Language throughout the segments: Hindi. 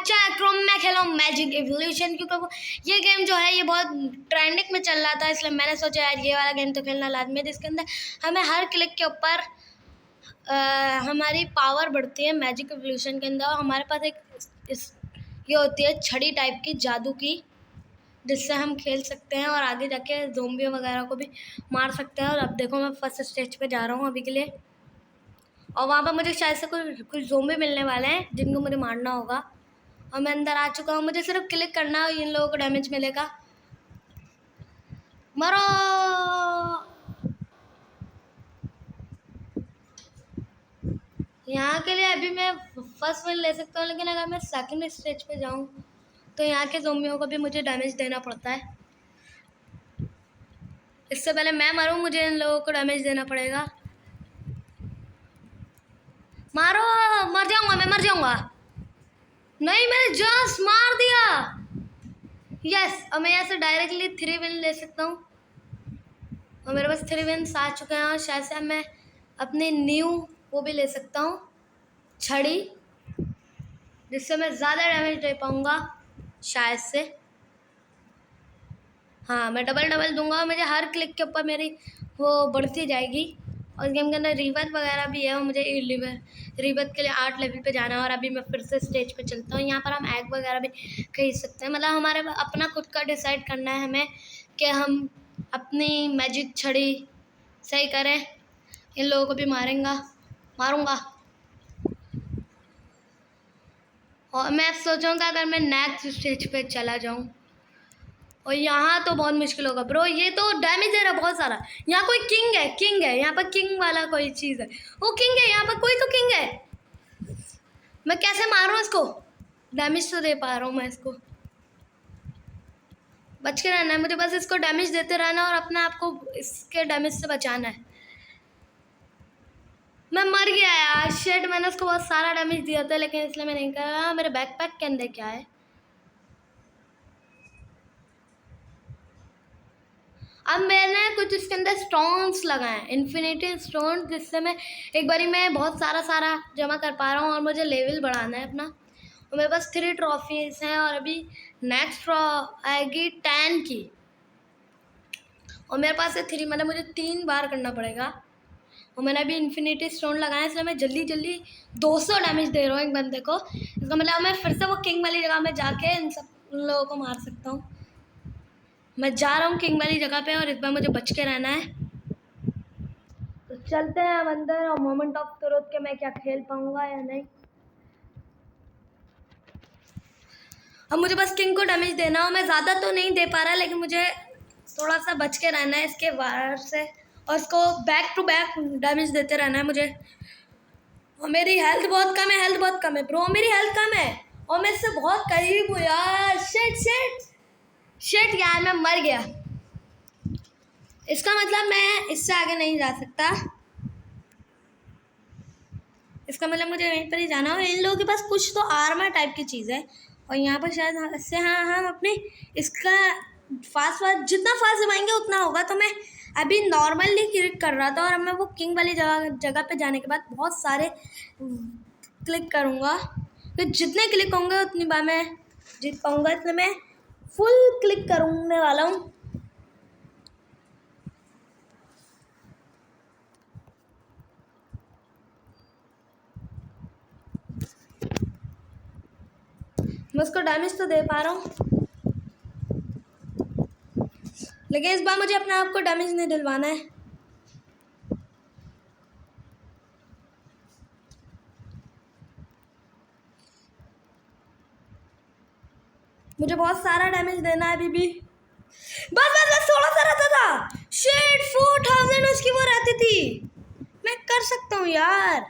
अच्छा है क्रोम में खेलो मैजिक इवोल्यूशन, क्योंकि ये गेम जो है ये बहुत ट्रेंडिंग में चल रहा था, इसलिए मैंने सोचा यार ये वाला गेम तो खेलना लाजमी है, जिसके अंदर हमें हर क्लिक के ऊपर हमारी पावर बढ़ती है। मैजिक इवोल्यूशन के अंदर हमारे पास ये होती है छड़ी टाइप की जादू की, जिससे हम खेल सकते हैं और आगे जाके ज़ोंबी वगैरह को भी मार सकते हैं। और अब देखो मैं फर्स्ट स्टेज पे जा रहा हूँ अभी के लिए, और वहाँ पर मुझे शायद से कुछ ज़ोंबी मिलने वाले हैं जिनको मुझे मारना होगा। और मैं अंदर आ चुका हूँ, मुझे सिर्फ क्लिक करना है, इन लोगों को डैमेज मिलेगा। मरो। यहाँ के लिए अभी मैं फर्स्ट विन ले सकता हूँ, लेकिन अगर मैं सेकंड स्टेज पे जाऊँ तो यहाँ के ज़ोंबियों को भी मुझे डैमेज देना पड़ता है। इससे पहले मैं मरूँ मुझे इन लोगों को डैमेज देना पड़ेगा। मारो, मर जाऊंगा, मैं मर जाऊंगा। नहीं, मैंने जस्ट मार दिया। यस, अब मैं यहाँ से डायरेक्टली 3 विन ले सकता हूँ, और मेरे पास 3 विन्स आ चुके हैं। और शायद से मैं अपनी न्यू वो भी ले सकता हूँ छड़ी, जिससे मैं ज़्यादा डैमेज दे पाऊँगा शायद से। हाँ, मैं डबल दूंगा, मुझे हर क्लिक के ऊपर मेरी वो बढ़ती जाएगी। और गेम के अंदर रिबत वगैरह भी है, और मुझे रिबत के लिए 8 लेवल पे जाना है। और अभी मैं फिर से स्टेज पे चलता हूँ। यहाँ पर हम एग वगैरह भी खरीद सकते हैं, मतलब हमारे अपना खुद का डिसाइड करना है हमें कि हम अपनी मैजिक छड़ी सही करें। इन लोगों को भी मारूंगा। और मैं सोचूंगा अगर मैं नेक्स्ट स्टेज पे चला जाऊँ, और यहाँ तो बहुत मुश्किल होगा ब्रो, ये तो डैमेज दे रहा है बहुत सारा। यहाँ कोई किंग है, यहाँ पर किंग वाला कोई चीज़ है, वो किंग है, यहाँ पर कोई तो किंग है। मैं कैसे मारूँ इसको? डैमेज तो दे पा रहा हूँ मैं इसको, बच के रहना है मुझे, बस इसको डैमेज देते रहना और अपने आप को इसके डैमेज से बचाना है। मैं मर गया यार, शिट, मैंने उसको बहुत सारा डैमेज दिया था, लेकिन इसलिए मैं नहीं कहा। मेरे बैकपैक के अंदर क्या है? अब मैंने कुछ इसके अंदर स्टोन्स लगाए, इन्फिनिटी स्टोन, जिससे मैं एक बारी में बहुत सारा जमा कर पा रहा हूँ, और मुझे लेवल बढ़ाना है अपना। और मेरे पास 3 ट्रॉफीज हैं, और अभी नेक्स्ट आएगी 10 की, और मेरे पास है 3, मतलब मुझे 3 बार करना पड़ेगा। और मैंने अभी इन्फिनिटी स्टोन लगाया, इसलिए मैं जल्दी 200 डैमेज दे रहा हूँ एक बंदे को। इसका मतलब मैं फिर से वो किंग वाली जगह में जाके उन लोगों को मार सकता हूँ। मैं जा रहा हूँ किंग वाली जगह पे, और इस बार मुझे बच के रहना है। तो चलते हैं अब अंदर, और मोमेंट ऑफ ट्रुथ के मैं क्या खेल पाऊंगा या नहीं। अब मुझे बस किंग को डैमेज देना हो, मैं ज़्यादा तो नहीं दे पा रहा, लेकिन मुझे थोड़ा सा बच के रहना है इसके वार से, और इसको बैक टू बैक डैमेज देते रहना है मुझे। और मेरी हेल्थ बहुत कम है ब्रो, मेरी हेल्थ कम है, और मैं इससे बहुत करीब हूँ यार। शिट यार, मैं मर गया। इसका मतलब मैं इससे आगे नहीं जा सकता, इसका मतलब मुझे यहीं पर ही जाना हो। इन लोगों के पास कुछ तो आर्मर टाइप की चीज़ है, और यहाँ पर शायद इससे हम अपने इसका जितना फास्ट दबाएंगे उतना होगा। तो मैं अभी नॉर्मली क्लिक कर रहा था, और अब मैं वो किंग वाली जगह पे जाने के बाद बहुत सारे क्लिक करूँगा, तो जितने क्लिक होंगे उतनी बार मैं जीत पाऊँगा, इसलिए मैं फुल क्लिक करने वाला हूँ। मैं उसको डैमेज तो दे पा रहा हूँ, लेकिन इस बार मुझे अपने आप को डैमेज नहीं दिलवाना है। मुझे बहुत सारा डैमेज देना है अभी भी। बस 16 सा रहता था। शिट, 4000 उसकी वो रहती थी। मैं कर सकता हूँ यार,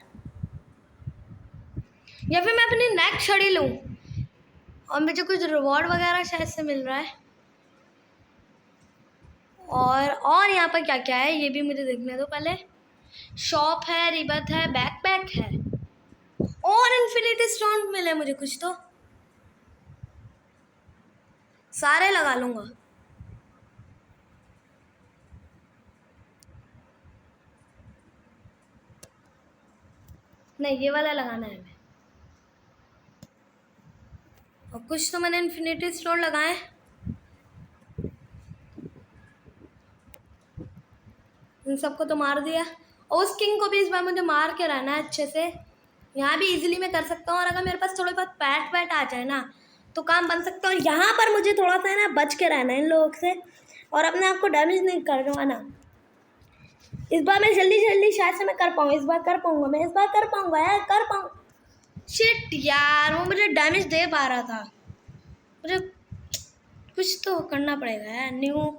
या फिर मैं अपनी नेक्स्ट छड़ी लूँ, और मुझे कुछ रिवॉर्ड वगैरह शायद से मिल रहा है। और यहाँ पर क्या क्या है ये भी मुझे देखने दो पहले। शॉप है, रिबत है, बैकपैक है, और इन्फिनिटी स्टोन मिले मुझे कुछ तो। सारे लगा लूँगा। नहीं, ये वाला लगाना है हमें। और कुछ तो मैंने इन्फिनिटी स्टोन लगाए। इन सबको तो मार दिया। और उस किंग को भी इस बार मुझे मार के रहना है अच्छे से। यहाँ भी इजीली मैं कर सकता हूँ, और अगर मेरे पास थोड़े बहुत पैट वैट आ जाए ना तो काम बन सकता है। और यहाँ पर मुझे थोड़ा सा है ना बच के रहना है इन लोगों से, और अपने आप को डैमेज नहीं करवाना। इस बार मैं जल्दी जल्दी शायद से मैं कर पाऊँ, इस बार कर पाऊँगा, मैं इस बार कर पाऊँगा यार, कर पाऊँ। शिट यार, वो मुझे डैमेज दे पा रहा था। मुझे कुछ तो करना पड़ेगा यार। न्यू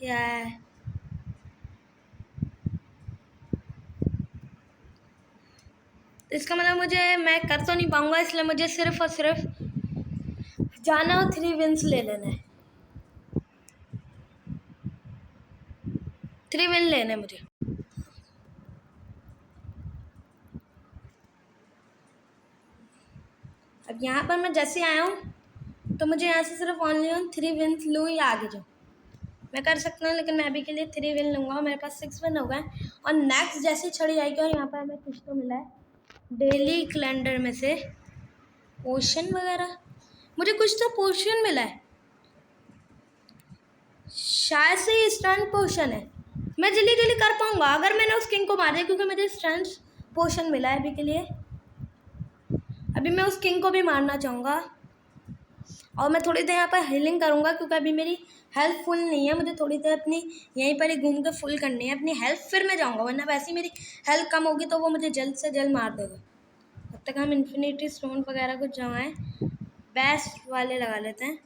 यार, इसका मतलब मैं कर तो नहीं पाऊंगा, इसलिए मुझे सिर्फ और सिर्फ जाना और 3 विन्स ले लेना है। 3 विन लेने मुझे। अब यहाँ पर मैं जैसे आया हूँ तो मुझे यहाँ से सिर्फ ओनली 3 विन्स लूँ या आगे जाऊँ। मैं कर सकता हूँ, लेकिन मैं अभी के लिए 3 विन लूँगा। मेरे पास 6 विन हो गए। और नेक्स्ट जैसी छड़ी आएगी, और यहाँ पर हमें कुछ तो मिला है डेली कैलेंडर में से, पोशन वगैरह। मुझे कुछ तो पोशन मिला है, शायद से ये स्ट्रेंथ पोशन है। मैं जल्दी जल्दी कर पाऊंगा अगर मैंने उस किंग को मार दिया, क्योंकि मुझे स्ट्रेंथ पोशन मिला है अभी के लिए। अभी मैं उस किंग को भी मारना चाहूँगा, और मैं थोड़ी देर यहाँ पर हीलिंग करूँगा, क्योंकि अभी मेरी हेल्थ फुल नहीं है। मुझे थोड़ी देर अपनी यहीं पर ही घूम के फुल करनी है अपनी हेल्थ, फिर मैं जाऊँगा, वरना वैसे ही मेरी हेल्थ कम होगी तो वो मुझे जल्द से जल्द मार देगा। तब तक हम इन्फिनिटी स्टोन वगैरह कुछ जमाएँ, बेस्ट वाले लगा लेते हैं।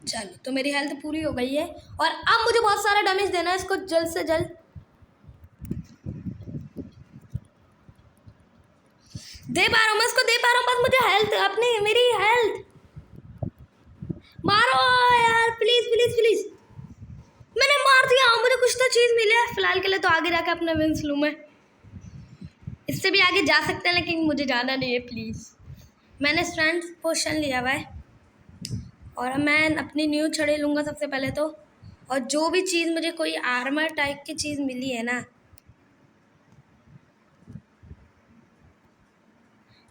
चलो, तो मेरी हेल्थ पूरी हो गई है, और अब मुझे बहुत सारा डैमेज देना है इसको जल्द से जल्द। दे पा रहा हूँ मैं इसको, दे पा रहा हूँ, बस मुझे हेल्थ अपनी, मेरी हेल्थ मारो यार, प्लीज प्लीज प्लीज। मैंने मार दिया, मुझे कुछ तो चीज़ मिली है। फिलहाल के लिए तो आगे जाकर अपना विंस लूँ मैं। इससे भी आगे जा सकते हैं, लेकिन मुझे जाना नहीं है प्लीज़। मैंने स्ट्रेंथ पोशन लिया हुआ है, और मैं अपनी न्यू छड़ी लूँगा सबसे पहले तो। और जो भी चीज़ मुझे कोई आर्मर टाइप की चीज़ मिली है ना,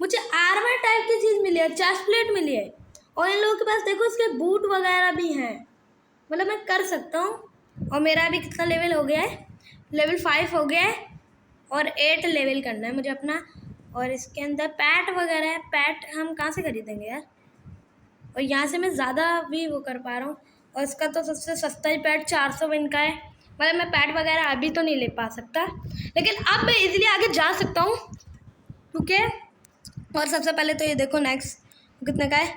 मुझे आर्मर टाइप की चीज़ मिली है, चेस्ट प्लेट मिली है। और इन लोगों के पास देखो इसके बूट वगैरह भी हैं, मतलब मैं कर सकता हूँ। और मेरा अभी कितना लेवल हो गया है, लेवल 5 हो गया है, और 8 लेवल करना है मुझे अपना। और इसके अंदर पैट वगैरह है, पैट हम कहाँ से खरीदेंगे यार। और यहाँ से मैं ज़्यादा भी वो कर पा रहा हूँ, और इसका तो सबसे सस्ता ही पैट 400 विन का है। मतलब मैं पैट वगैरह अभी तो नहीं ले पा सकता, लेकिन अब मैं इजीली आगे जा सकता हूँ, क्योंकि और सबसे पहले तो ये देखो नेक्स्ट कितने का है,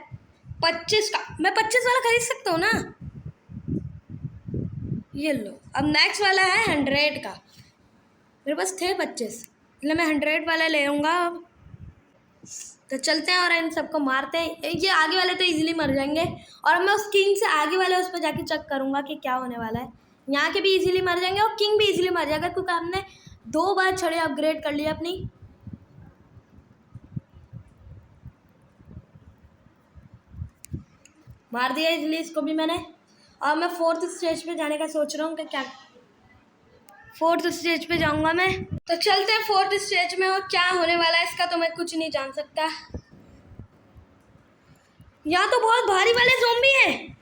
25 का। मैं 25 वाला खरीद सकता हूँ ना, ये लो। अब नेक्स्ट वाला है 100 का, मेरे पास थे 25, इसलिए मैं 100 वाला ले लूँगा अब। तो चलते हैं और इन सबको मारते हैं। ये आगे वाले तो इजीली मर जाएंगे, और मैं उस किंग से आगे वाले उस पर जाके चेक करूँगा कि क्या होने वाला है। यहाँ के भी इजीली मर जाएंगे, और किंग भी इजीली मर जाएगा, क्योंकि हमने 2 बार छड़े अपग्रेड कर लिया अपनी। मार दिया इजीली इसको भी मैंने। और मैं 4th स्टेज पे जाने का सोच रहा हूँ कि क्या 4th स्टेज पे जाऊँगा मैं। तो चलते हैं 4th स्टेज में, और क्या होने वाला है इसका तो मैं कुछ नहीं जान सकता। यहाँ तो बहुत भारी वाले ज़ोंबी हैं।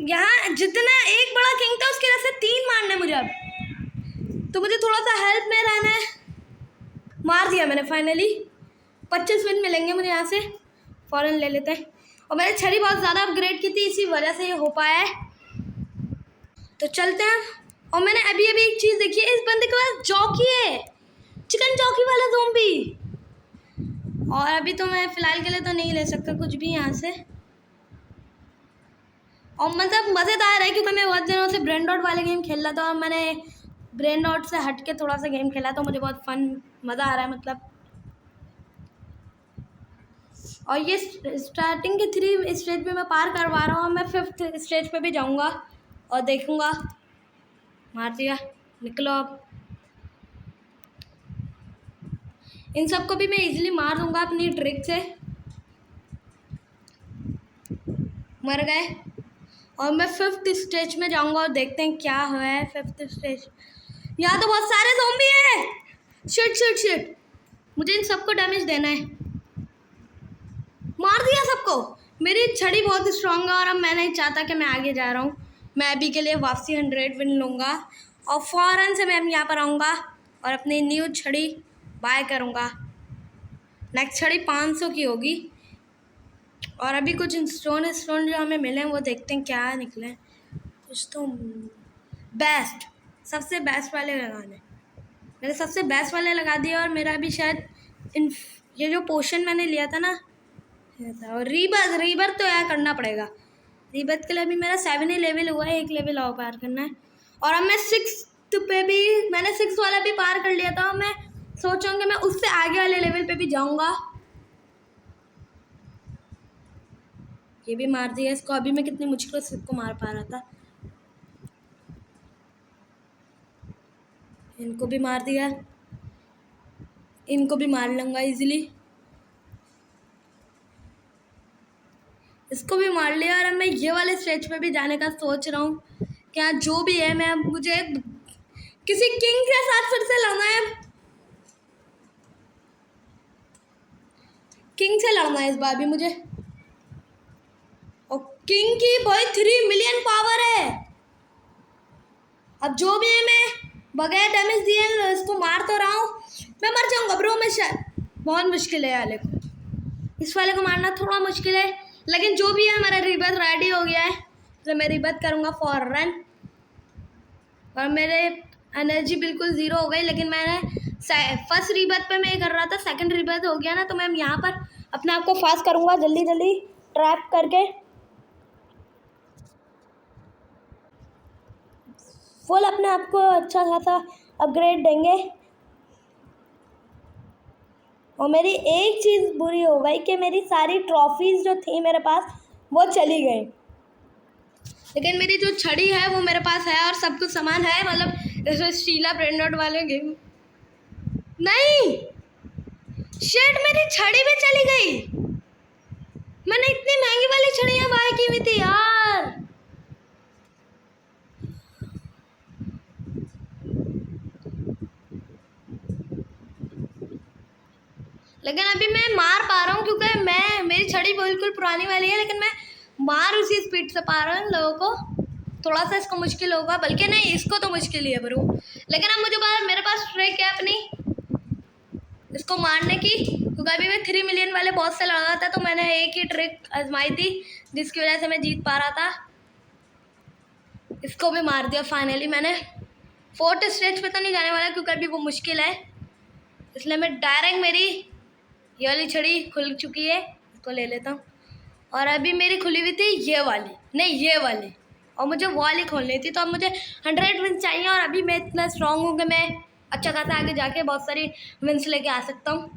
यहाँ जितना एक बड़ा किंग था उसके वजह से 3 मारने मुझे अब, तो मुझे थोड़ा सा हेल्प में रहना है। मार दिया मैंने फाइनली। 25 विन मिलेंगे मुझे यहाँ से, फ़ौरन ले लेते हैं। और मैंने छड़ी बहुत ज़्यादा अपग्रेड की थी, इसी वजह से ये हो पाया है। तो चलते हैं। और मैंने अभी एक चीज़ देखी है, इस बंदे के पास जॉकी है, चिकन जॉकी वाला ज़ोंबी। और अभी तो मैं फ़िलहाल के लिए तो नहीं ले सकता कुछ भी यहाँ से। और मतलब मज़ेदार है, क्योंकि मैं बहुत दिनों से ब्रेन डॉट वाले गेम खेल रहा था, और मैंने ब्रेन डॉट से हट के थोड़ा सा गेम खेला, तो मुझे बहुत मज़ा आ रहा है मतलब। और ये स्टार्टिंग के 3 स्टेज पे मैं पार करवा रहा हूँ, मैं 5th स्टेज पे भी जाऊँगा और देखूँगा। मार दिया, निकलो अब। इन सबको भी मैं इजीली मार दूँगा अपनी ट्रिक से। मर गए। और मैं 5th स्टेज में जाऊँगा और देखते हैं क्या हुआ है 5th स्टेज। यहाँ तो बहुत सारे ज़ॉम्बी हैं। शिट शिट शिट, मुझे इन सबको डैमेज देना है। मार दिया सबको। मेरी छड़ी बहुत स्ट्रांग है और अब मैं नहीं चाहता कि मैं आगे जा रहा हूँ। मैं अभी के लिए वापसी 100 विन लूँगा और फ़ौरन से मैं अब यहाँ पर आऊँगा और अपनी न्यू छड़ी बाय करूँगा। नेक्स्ट छड़ी 500 की होगी। और अभी कुछ स्टोन जो हमें मिले हैं वो देखते हैं क्या निकले। कुछ तो बेस्ट, सबसे बेस्ट वाले लगाने। मैंने सबसे बेस्ट वाले लगा दिए और मेरा अभी शायद ये जो पोशन मैंने लिया था ना, और रीबर्थ तो यार करना पड़ेगा। रीबर्थ के लिए अभी मेरा 7 ही लेवल हुआ है, 1 लेवल और पार करना है। और अब मैं 6 पे भी, मैंने 6 वाला भी पार कर लिया था। मैं सोच रहा हूँ कि मैं उससे आगे वाले लेवल पे भी जाऊँगा। ये भी मार दिया इसको। अभी मैं कितनी मुश्किल से इसको मार पा रहा था। इनको भी मार दिया, इनको भी मार लूँगा इजीली। इसको भी मार लिया और अब मैं ये वाले स्टेज पे भी जाने का सोच रहा हूँ। क्या जो भी है, मैं मुझे किसी किंग के साथ फिर से लड़ना है। किंग से लड़ना है इस बार भी मुझे। और किंग की भाई 3 मिलियन पावर है। अब जो भी है, मैं बगैर डैमेज दिए इसको मार तो रहा हूँ। मैं मर जाऊँगा ब्रो। मैं शायद बहुत मुश्किल है वाले को, इस वाले को मारना थोड़ा मुश्किल है। लेकिन जो भी है, हमारा रीबर्थ रेडी हो गया है तो मैं रीबर्थ करूँगा फॉरन। और मेरे एनर्जी बिल्कुल ज़ीरो हो गई। लेकिन मैंने फर्स्ट रीबर्थ पे मैं कर रहा था, सेकंड रीबर्थ हो गया ना, तो मैं यहाँ पर अपने आप को फास्ट करूँगा जल्दी जल्दी ट्रैप करके। फुल अपने आप को अच्छा खासा अपग्रेड देंगे। और मेरी एक चीज़ बुरी हो गई कि मेरी सारी ट्रॉफीज़ जो थी मेरे पास वो चली गई। लेकिन मेरी जो छड़ी है वो मेरे पास है और सब कुछ सामान है। मतलब जैसे स्टीला ब्रेंडोड वाले गेम। नहीं शिट, मेरी छड़ी भी चली गई। मैंने इतनी महंगी वाली छड़ियाँ बाय की हुई थी यार। लेकिन अभी मैं मार पा रहा हूँ क्योंकि मेरी छड़ी बिल्कुल पुरानी वाली है। लेकिन मैं मार उसी स्पीड से पा रहा हूँ लोगों को। थोड़ा सा इसको मुश्किल होगा, बल्कि नहीं, इसको तो मुश्किल ही है ब्रो। लेकिन अब मुझे मेरे पास ट्रिक है अपनी इसको मारने की। क्योंकि अभी मैं 3 मिलियन वाले बॉस से लड़ा था तो मैंने एक ही ट्रिक आजमाई थी जिसकी वजह से मैं जीत पा रहा था। इसको भी मार दिया फाइनली मैंने। 4th स्टेज पे तो नहीं जाने वाला क्योंकि अभी वो मुश्किल है, इसलिए मैं डायरेक्ट मेरी ये वाली छड़ी खुल चुकी है, इसको ले लेता हूँ। और अभी मेरी खुली हुई थी ये वाली, नहीं ये वाली, और मुझे वो वाली खोलनी थी। तो अब मुझे 100 विन्स चाहिए और अभी मैं इतना स्ट्रॉन्ग हूँ कि मैं अच्छा खासा आगे जाके बहुत सारी विन्स लेके आ सकता हूँ।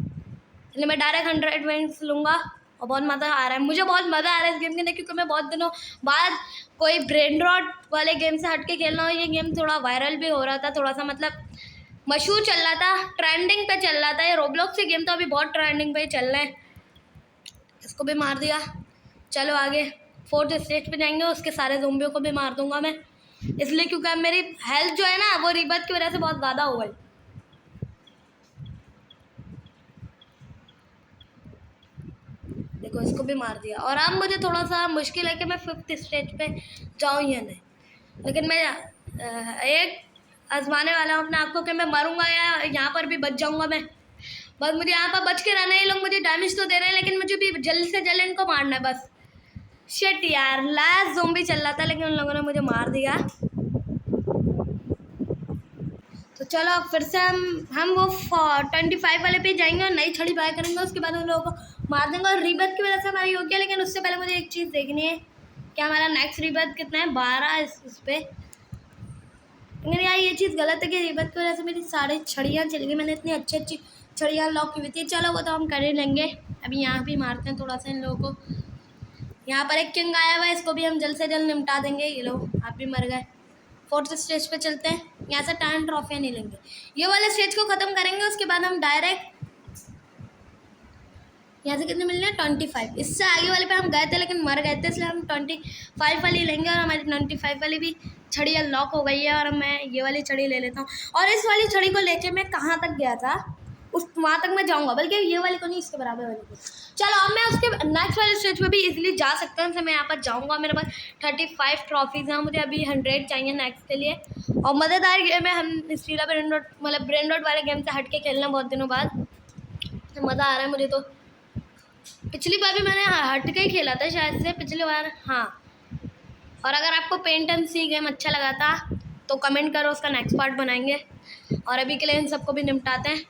इसलिए मैं डायरेक्ट 100 विन्स लूँगा और बहुत मज़ा आ रहा है। मुझे बहुत मज़ा आ रहा है इस गेम के अंदर क्योंकि मैं बहुत दिनों बाद कोई ब्रेन रॉट वाले गेम से हट के खेल रहा हूँ। ये गेम थोड़ा वायरल भी हो रहा था, थोड़ा सा मतलब मशहूर चल रहा था, ट्रेंडिंग पे चल रहा था। ये रोब्लॉक्स के गेम तो अभी बहुत ट्रेंडिंग पे चल रहे हैं। इसको भी मार दिया। चलो आगे 4th स्टेज पे जाएंगे। उसके सारे ज़ोंबियों को भी मार दूंगा मैं, इसलिए क्योंकि अब मेरी हेल्थ जो है ना वो रीबर्थ की वजह से बहुत ज़्यादा हो गई। देखो इसको भी मार दिया। और अब मुझे थोड़ा सा मुश्किल है कि मैं 5th स्टेज पे जाऊँ या नहीं। लेकिन मैं एक आजमाने वाला हूँ अपने आप को कि मैं मरूंगा या यहाँ पर भी बच जाऊंगा मैं। बस मुझे यहाँ पर बच के रहना है। ये लोग मुझे डैमेज तो दे रहे हैं लेकिन मुझे भी जल्द से जल्द इनको मारना है बस। शिट यार, लास्ट ज़ोंबी चल रहा था लेकिन उन लोगों ने मुझे मार दिया। तो चलो अब फिर से हम वो 25 वाले पे जाएंगे और नई छड़ी बाय करेंगे। उसके बाद उन लोगों को मार देंगे और रीबर्थ की वजह से हमारी हो गया। लेकिन उससे पहले मुझे एक चीज़ देखनी है कि हमारा नेक्स्ट रीबर्थ कितना है, 12 इस पर। लेकिन यार ये चीज़ गलत है कि रीबर्थ की वजह से मेरी सारी छड़ियाँ चली गई। मैंने इतनी अच्छी अच्छी छड़ियाँ लॉक की हुई थी। चलो वो तो हम कर ही लेंगे। अभी यहाँ भी मारते हैं थोड़ा सा इन लोगों को। यहाँ पर एक किंग आया हुआ है, इसको भी हम जल्द से जल्द निपटा देंगे। ये लोग आप भी मर गए। 4th स्टेज पे चलते हैं। यहाँ से 10 ट्रॉफियाँ नहीं लेंगे, ये वाले स्टेज को ख़त्म करेंगे। उसके बाद हम डायरेक्ट यहाँ से कितने मिलने हैं 25। इससे आगे वाले पे हम गए थे लेकिन मर गए थे, इसलिए हम 25 वाली लेंगे। और हमारी 25 वाली भी छड़ी अनलॉक हो गई है और मैं ये वाली छड़ी ले लेता हूँ। और इस वाली छड़ी को लेके मैं कहाँ तक गया था उस वहाँ तक मैं जाऊँगा, बल्कि ये वाली को नहीं, इसके बराबर वाली को। चलो अब मैं उसके नेक्स्ट वाले स्टेज पे भी इजीली जा सकता हूँ, मैं यहाँ पर जाऊँगा। मेरे पास 35 ट्रॉफीज़ हैं, मुझे अभी 100 चाहिए नेक्स्ट के लिए। और मज़ेदार गेम है, हम स्टीला ब्रेन रॉट मतलब ब्रेन रॉट वाले गेम से हट के खेलना बहुत दिनों बाद, तो मज़ा आ रहा है मुझे। तो पिछली बार भी मैंने हट के ही खेला था शायद से, पिछली बार, हाँ। और अगर आपको पेंट एंड सी गेम अच्छा लगा था तो कमेंट करो, उसका नेक्स्ट पार्ट बनाएंगे। और अभी के लिए इन सबको भी निपटाते हैं।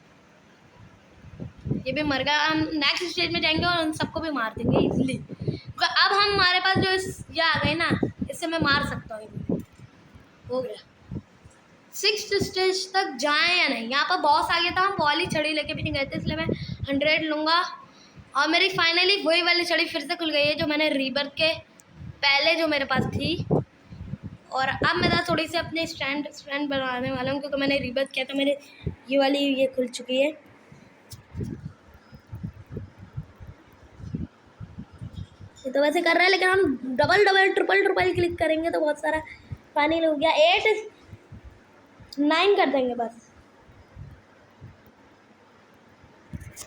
ये भी मर गया, हम नेक्स्ट स्टेज में जाएंगे और उन सबको भी मार देंगे इजीली। तो अब हमारे पास जो ये आ गए ना, इससे मैं मार सकता हूँ। हो गया 6th स्टेज तक जाएं या नहीं। यहाँ पर बॉस आ गया था, हम वाली छड़ी लेके भी नहीं गए थे, इसलिए मैं 100 लूँगा। और मेरी फाइनली वही वाली छड़ी फिर से खुल गई है जो मैंने रीबर्थ के पहले जो मेरे पास थी। और अब मैं थोड़ी सी अपने स्टैंड बनाने वाला हूँ, क्योंकि मैंने रीबर्थ किया तो मेरे ये वाली ये खुल चुकी है। ये तो वैसे कर रहा है, लेकिन हम डबल ट्रिपल क्लिक करेंगे तो बहुत सारा पानी हो गया। 8 9 कर देंगे बस।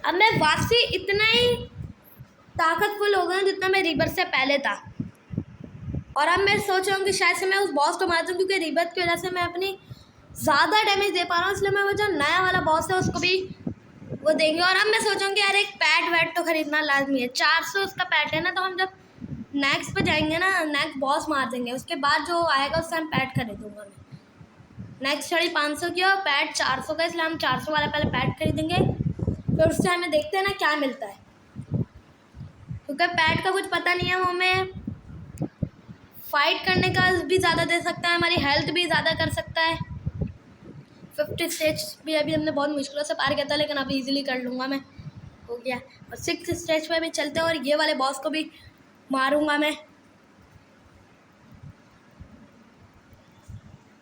अब मैं वापसी इतना ही ताकतफुल हो गया जितना मैं रीबर्थ से पहले था। और अब मैं सोच रहा हूँ कि शायद से मैं उस बॉस को मार दूँ, क्योंकि रीबर्थ की वजह से मैं अपनी ज़्यादा डैमेज दे पा रहा हूँ, इसलिए मैं वो जो नया वाला बॉस है उसको भी वो देंगे। और अब मैं सोचूँगी यार एक पैट वैट तो खरीदना लाजमी है। 400 उसका पैट है ना, तो हम जब नेक्स्ट पे जाएंगे ना, नेक्स्ट बॉस मार देंगे, उसके बाद जो आएगा उससे हम पैट खरीदूँगा मैं। नेक्स्ट छड़ी 500 की और पैट 400 का, इसलिए हम 400 वाला पहले पैट खरीदेंगे, फिर उससे हमें देखते हैं ना क्या मिलता है, क्योंकि पैट का कुछ पता नहीं है। वो हमें फाइट करने का भी ज़्यादा दे सकता है, हमारी हेल्थ भी ज़्यादा कर सकता है। 50 स्टेज भी अभी हमने बहुत मुश्किलों से पार किया था, लेकिन अभी इजीली कर लूँगा मैं, हो गया। और 6 स्टेज पे भी चलते हैं और ये वाले बॉस को भी मारूंगा मैं।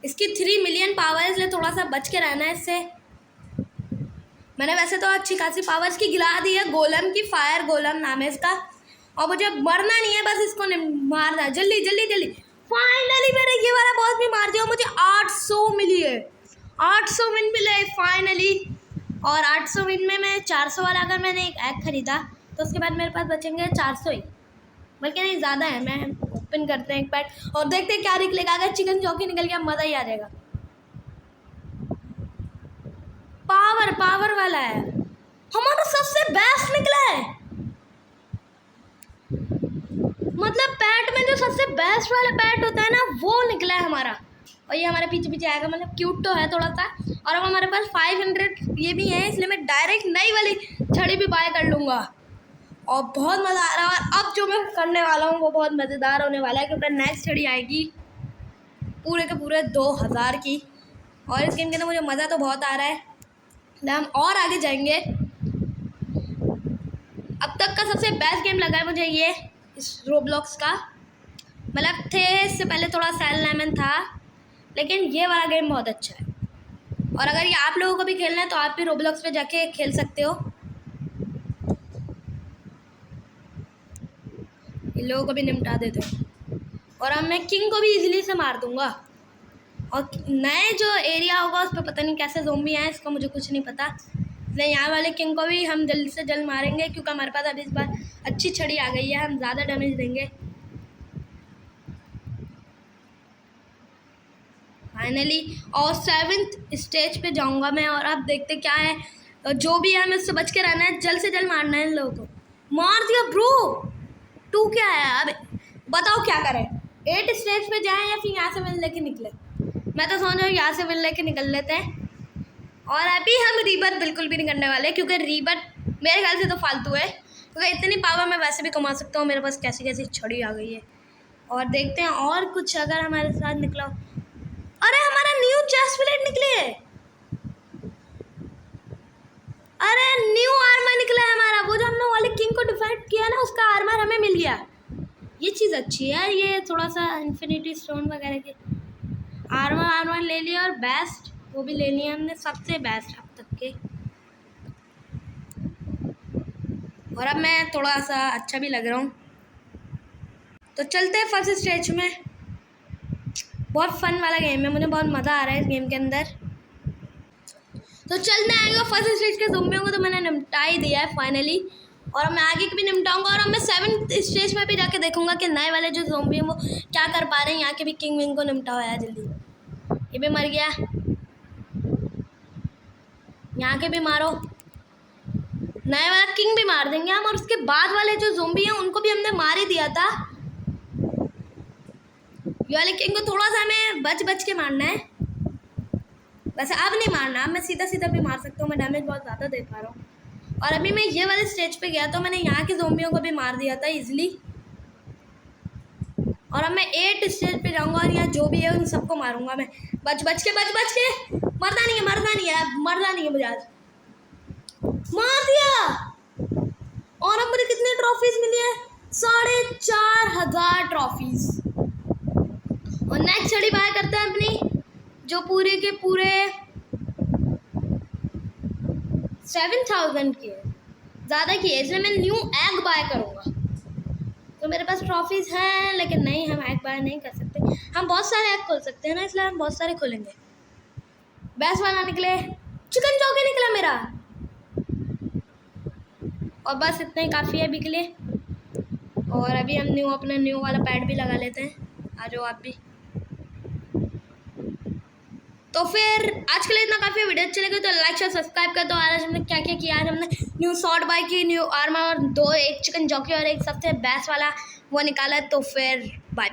इसकी 3 मिलियन पावर है, इसलिए थोड़ा सा बच के रहना है इससे। मैंने वैसे तो अच्छी खासी पावर इसकी गिरा दी है, गोलम की, फायर गोलम नाम है इसका। और मुझे मरना नहीं है, बस इसको मारना है जल्दी जल्दी जल्दी। फाइनली मैंने ये वाला बॉस भी मार दिया, मुझे 800 मिली है, 800 विन मिले फाइनली। और 800 विन में मैं 400 वाला अगर मैंने एक एग खरीदा तो उसके बाद मेरे पास बचेंगे 400 ही, बल्कि नहीं ज़्यादा है। मैं ओपन करते हैं एक पैट और देखते हैं क्या निकलेगा। अगर चिकन चौकी निकल गया मज़ा ही आ जाएगा। पावर वाला है, हमारा सबसे बेस्ट निकला है। मतलब पैट में जो सबसे बेस्ट वाला पैट होता है ना, वो निकला है हमारा। और ये हमारे पीछे पीछे आएगा, मतलब क्यूट तो है थोड़ा सा। और अब हमारे पास 500 ये भी है, इसलिए मैं डायरेक्ट नई वाली छड़ी भी बाय कर लूँगा। और बहुत मज़ा आ रहा है। और अब जो मैं करने वाला हूँ वो बहुत मज़ेदार होने वाला है, क्योंकि नेक्स्ट छड़ी आएगी पूरे के पूरे 2000 की। और इस गेम के अंदर मुझे मज़ा तो बहुत आ रहा है, हम और आगे जाएंगे। अब तक का सबसे बेस्ट गेम लगा है मुझे ये इस रोब्लॉक्स का। मतलब थे इससे पहले थोड़ा सेल लेमन था, लेकिन ये वाला गेम बहुत अच्छा है। और अगर ये आप लोगों को भी खेलना है तो आप भी रोब्लॉक्स पे जाके खेल सकते हो। इन लोगों को भी निपटा देते हैं। और अब मैं किंग को भी इजीली से मार दूंगा। और नए जो एरिया होगा उस पर पता नहीं कैसे ज़ोंबी आए, इसका मुझे कुछ नहीं पता। इसलिए यहाँ वाले किंग को भी हम जल्द से जल्द मारेंगे, क्योंकि हमारे पास अभी इस बार अच्छी छड़ी आ गई है, हम ज़्यादा डैमेज देंगे। फाइनली और 7th स्टेज पे जाऊँगा मैं। और अब देखते क्या है, जो भी है हमें उससे बच के रहना है, जल्द से जल्द मारना है इन लोगों को। मार दिया ब्रो, 2 क्या है। अब बताओ क्या करें, 8 स्टेज पे जाएं या फिर यहाँ से विन लेके निकले। मैं तो सोच रहा हूँ यहाँ से विन लेके निकल लेते हैं। और अभी हम रीबर्थ बिल्कुल भी नहीं करने वाले, क्योंकि रीबर्थ मेरे ख्याल से तो फालतू है, क्योंकि इतनी पावर मैं वैसे भी कमा सकता हूँ। मेरे पास कैसी कैसी छड़ी आ गई है। और देखते हैं और कुछ अगर हमारे साथ निकला। अरे हमारा न्यू चेस्ट प्लेट निकली है, अरे न्यू आर्मर निकला है हमारा। वो जो हमने वाले किंग को डिफाइट किया ना, उसका आर्मर हमें मिल गया। ये चीज़ अच्छी है, ये थोड़ा सा इन्फिनिटी स्टोन वगैरह के आर्मर ले लिया। और बेस्ट वो भी ले लिया हमने, सबसे बेस्ट अब तक के। और अब मैं थोड़ा सा अच्छा भी लग रहा हूँ। तो चलते हैं फर्स्ट स्टेज में। बहुत फन वाला गेम है, मुझे बहुत मज़ा आ रहा है इस गेम के अंदर। तो चलने आएगा फर्स्ट स्टेज के ज़ोंबियों को तो मैंने निपटा ही दिया है फाइनली, और मैं आगे के भी निपटाऊंगा। और अब मैं 7th स्टेज में भी जाके देखूंगा कि नए वाले जो ज़ोंबी हैं वो क्या कर पा रहे हैं। यहाँ के भी किंग विंग को निपटाओ यार जल्दी। ये भी मर गया, यहाँ के भी मारो, नए वाला किंग भी मार देंगे हम। और उसके बाद वाले जो ज़ोंबी हैं उनको भी हमने मार ही दिया था। ये वाले किंग को थोड़ा सा हमें बच बच के मारना है, वैसे अब नहीं मारना, अब मैं सीधा सीधा भी मार सकता हूँ, मैं डैमेज बहुत ज़्यादा दे पा रहा हूँ। और अभी मैं ये वाले स्टेज पे गया तो मैंने यहाँ के ज़ोंबियों को भी मार दिया था इजीली। और अब मैं 8 स्टेज पे जाऊँगा और यहाँ जो भी है उन सबको मारूंगा मैं, बच बच के मरना नहीं है मुझे आज। मार दिया। और अब मुझे कितनी ट्रॉफीज मिली है? 4500 ट्रॉफीज। और नेक्स्ट स्टडी बाय करते हैं अपनी, जो पूरे के पूरे 7000 की है, ज़्यादा की है, इसलिए मैं न्यू एग बाय करूँगा। तो मेरे पास ट्रॉफीज़ हैं लेकिन नहीं, हम एग बाय नहीं कर सकते। हम बहुत सारे एग खोल सकते हैं ना, इसलिए हम बहुत सारे खोलेंगे। बेस्ट वाला निकले, चिकन चौके निकला मेरा, और बस इतना ही काफ़ी है अभी के लिए। और अभी हम अपना न्यू वाला पैड भी लगा लेते हैं, आ जाओ आप भी। तो फिर आज के लिए इतना काफ़ी, वीडियो अच्छी लगी तो लाइक शेयर सब्सक्राइब कर दो। आज हमने क्या क्या किया, आज हमने न्यू शॉर्ट बाइक की, न्यू आर्मर और एक चिकन जॉकी और एक सबसे बेस्ट वाला वो निकाला। तो फिर बाय।